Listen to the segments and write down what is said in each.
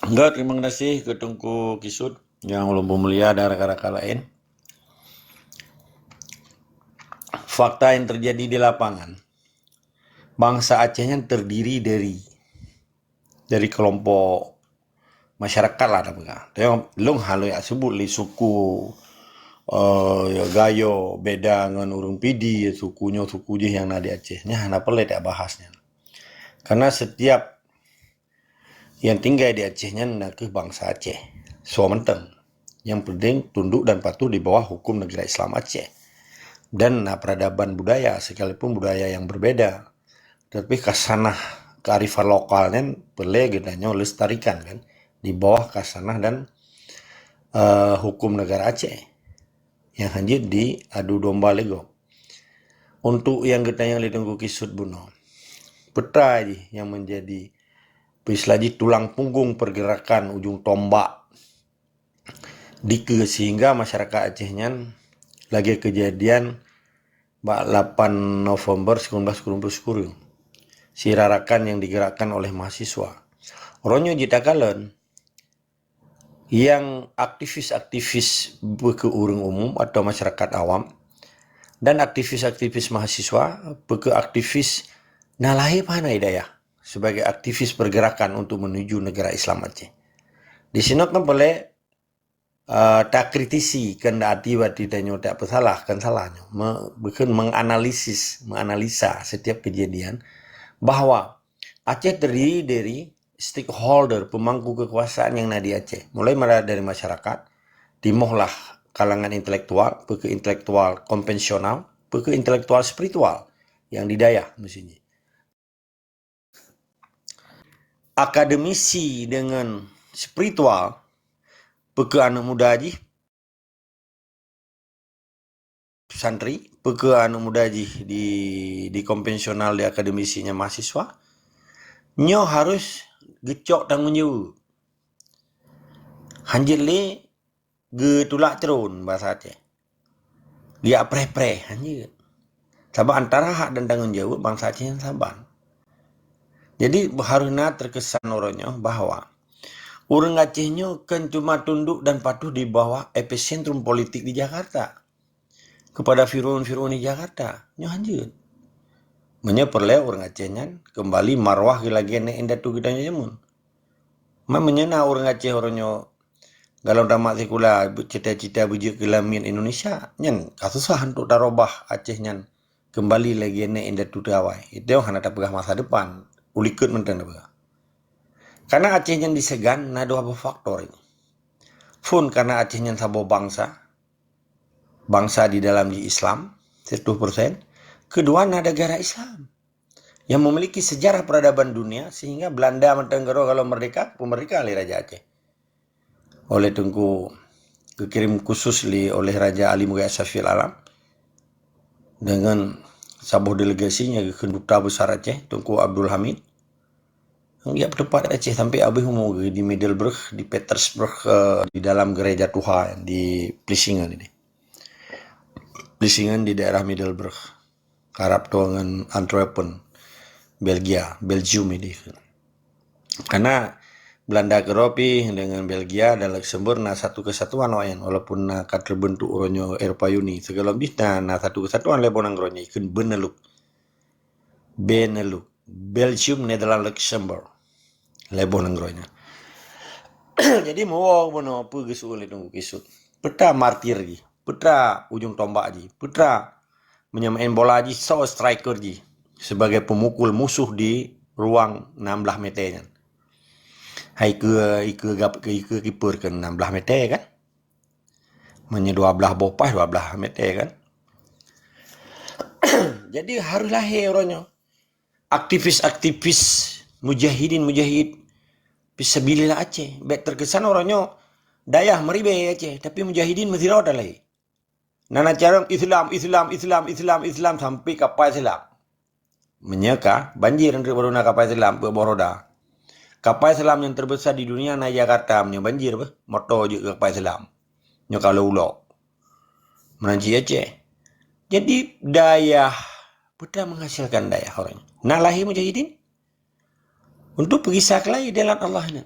Enggak, terima kasih ke Tengku Kisut yang belum mulia dan rekan-rekan lain. Fakta yang terjadi di lapangan, bangsa Acehnya terdiri dari kelompok masyarakat lah, tengok long halu ya sebut li suku ya Gayo beda dengan urung Pidi suku je yang ada di Acehnya, hana pelet ya bahasnya. Karena setiap yang tinggal di Acehnya nak ke bangsa Aceh, suamenteng. Yang penting tunduk dan patuh di bawah hukum negara Islam Aceh. Dan peradaban budaya, sekalipun budaya yang berbeda, tapi kasanah kearifan lokalnya perlu gedanya lestarikan kan di bawah kasanah dan hukum negara Aceh yang hanya diadu domba lego. Untuk yang gedanya ditunggu kisut buno, peta yang menjadi lagi tulang punggung pergerakan ujung tombak sehingga masyarakat Acehnya lagi kejadian 8 November 1990 sirarakan yang digerakkan oleh mahasiswa. Ronyo Jitakalen yang aktivis-aktivis beke urang umum atau masyarakat awam dan aktivis-aktivis mahasiswa beke aktivis nalahi pana idaya sebagai aktivis pergerakan untuk menuju negara Islam Aceh. Di sini kan boleh tak kritisi kan wati tanyo tak bersalah kan salahnya bukan menganalisa setiap kejadian bahwa Aceh terdiri dari stakeholder pemangku kekuasaan yang ada di Aceh, mulai dari masyarakat, timohlah kalangan intelektual, ke intelektual konvensional, ke intelektual spiritual yang didaya mestinya. Akademisi dengan spiritual, ke anak muda aja, santri, ke anak muda aja di konvensional di akademisinya mahasiswa, nyo harus gecok tanggung jawab. Hanjir le getulak terun bahasa Aceh. Dia pre-pre hanjir. Sabab antara hak dan tanggung jawab bangsa Aceh yang sabar. Jadi harusnya terkesan orangnya bahwa orang Acehnya kan cuma tunduk dan patuh di bawah epicentrum politik di Jakarta. Kepada firun-firun di Jakarta. Nyo hanjir. Menyeperle orang Acehnya kembali marwah lagi nek indah tu kita nyamun. Menyena orang Aceh orangnya kalau tamat sekolah cita-cita bujuk kelamin Indonesia nyen kasusah untuk darobah Aceh nyen kembali lagi nek indah tu tawai itu yang hana tapegah masa depan ulikut menten apa karena Aceh nyen disegan na dua faktor ini fun karena Aceh nyen sabo bangsa di dalam di Islam 100%, kedua na negara Islam yang memiliki sejarah peradaban dunia sehingga Belanda mentenggero kalau merdeka pemerintah oleh Raja Aceh oleh Tengku kekirim khusus oleh Raja Ali Mughal Safil Alam dengan sabuh delegasinya ke Duta Besar Aceh Tengku Abdul Hamid dia bertempat Aceh sampai abis mau di Middelburg di Petersburg di dalam gereja Tuhan di Vlissingen ini Vlissingen di daerah Middelburg Arab dengan Antwerpen Belgium ini karena Belanda keropi dengan Belgia dan Luxembourg na satu kesatuan wayan walaupun na terbentuk oronyo Eropa Uni segala bisna na satu kesatuan lebonang ronya ikun Benelux Belgium Netherlands Luxembourg lebonang ronya jadi mau bono apa gesu oleh tunggu kisut peta martir ji peta ujung tombak ji peta menyamain bola ji so striker ji sebagai pemukul musuh di ruang 16 meternya hai ke kiper ke 16 meter kan menye 12 bopas 12 meter kan jadi harus lahir orangnya aktivis mujahid fisabilillah Aceh bet terkesan orangnya dayah meribe Aceh tapi mujahidin mesti rawat lagi nana cara Islam sampai kapal Islam menyeka banjir untuk baru kapal Islam berboroda kapal selam yang terbesar di dunia na Jakarta punya banjir bah motor je kapal selam nya kalau ulok menanci Aceh jadi daya peta menghasilkan daya orang nah lahir mujahidin untuk pergi saklai dalam Allah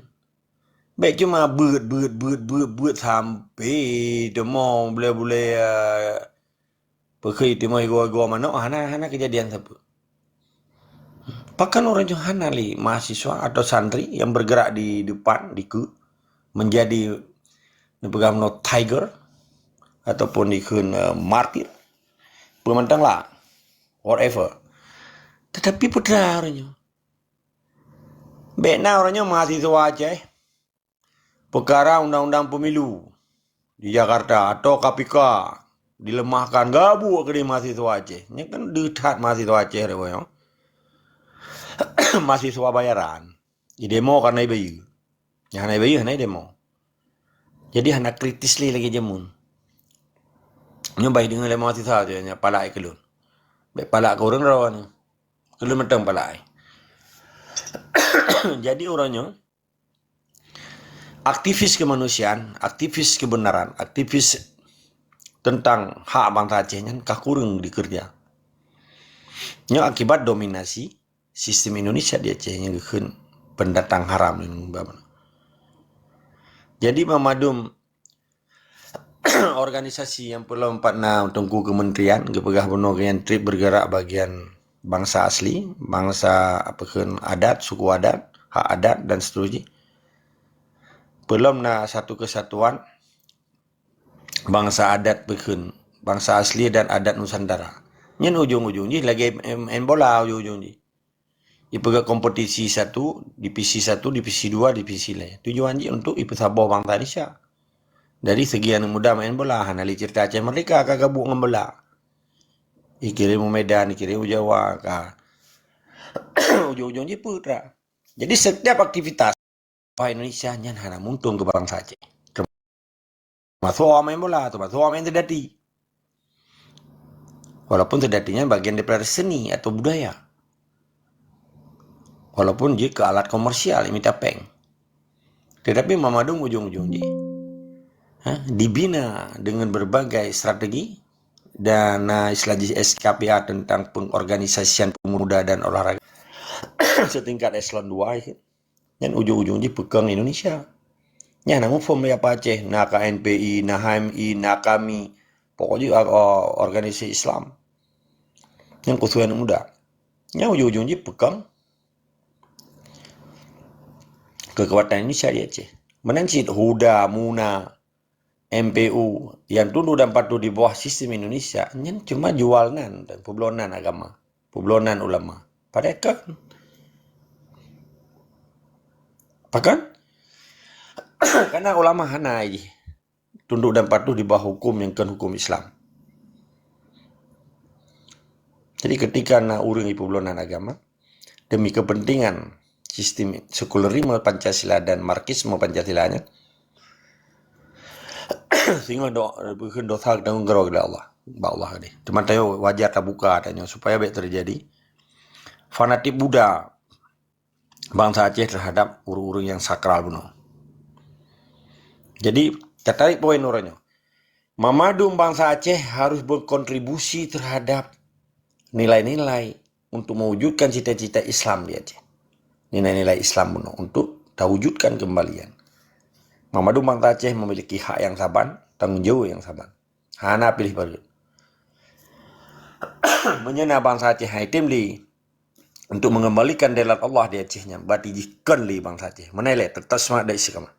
Baik cuma beut sampai demo boleh-boleh pergi timai gua mana hana kejadian siapa. Bahkan orang Johana li mahasiswa atau santri yang bergerak di depan menjadi pegang no tiger ataupun ikun martir pemantang lah whatever. Tetapi putra orangnya. Baiknya orangnya mahasiswa Aceh. Perkara undang-undang pemilu di Jakarta atau KPK dilemahkan gabung ke mahasiswa Aceh. Ini kan dekat mahasiswa Aceh ya. Mahasiswa bayaran. Di demo karena ibayu. Yang hana ibayu hana demo. Jadi hana kritis lagi jamun. Nyobai dengan le mahasiswa tu nya palai kelun. Baik palak ke orang rawan. Kelun metang palai. Jadi orangnya aktivis kemanusiaan, aktivis kebenaran, aktivis tentang hak bangsa Aceh nya kakurung dikerja. Nya akibat dominasi sistem Indonesia di Aceh yang geun pendatang haram yang jadi memadum organisasi yang perlu empatna tengku kementerian gepegah beno yang trip bergerak bagian bangsa asli, bangsa apakah adat, suku adat, hak adat dan seterusnya. Belum na satu kesatuan bangsa adat bekun, bangsa asli dan adat Nusantara. Nyen ujung-ujungnya lagi main bola ujung-ujungnya. Ipegak kompetisi satu, divisi 2, divisi lain. Tujuannya untuk ipesabah bangsa Indonesia. Dari segian muda main bola, hanali cerita Aceh Merdeka kagak bu ngembela. Ikirim Medan, ikirim Jawa, ujung-ujungnya putra. Jadi setiap aktivitas Indonesia nyan hana muntung ke bangsa Aceh. Termasuk main bola, termasuk main terdati. Walaupun terdatinya bagian daripada seni atau budaya. Walaupun dia ke alat komersial, imita peng. Tetapi Mamadung ujung-ujungnya dibina dengan berbagai strategi dan istilahnya SKPA tentang pengorganisasian pemuda dan olahraga setingkat eselon 2 dan ujung-ujungnya pegang Indonesia. Ya, namun form apa Aceh, na KNPI, na HMI, na kami, pokoknya organisasi Islam yang khususnya muda. Ya, ujung-ujungnya pegang kekuatan Indonesia di Aceh. Menancit Huda, Muna, MPU yang tunduk dan patuh di bawah sistem Indonesia, ini cuma jualan dan peblonan agama, peblonan ulama. Padahal bahkan karena ulama hana aja tunduk dan patuh di bawah hukum yang kan hukum Islam. Jadi ketika urang peblonan agama demi kepentingan sistem sekularisme Pancasila dan Marxisme Pancasilanya, sehingga dosa tanggung jawab Allah deh. Teman tayo wajar terbuka tanya supaya baik terjadi fanatik Buddha bangsa Aceh terhadap urung-urung yang sakral bunuh. Jadi tertarik poin orangnya. Mamadum bangsa Aceh harus berkontribusi terhadap nilai-nilai untuk mewujudkan cita-cita Islam di Aceh. Nilai-nilai Islam bunuh untuk terwujudkan kembalian. Mamadum bangsa Aceh memiliki hak yang saban, tanggung jawab yang saban. Hana pilih baru. Menyena bangsa Aceh haitim li untuk mengembalikan delat Allah di Acehnya. Berarti jikon li bangsa Aceh. Menelek tertasma dari sikama.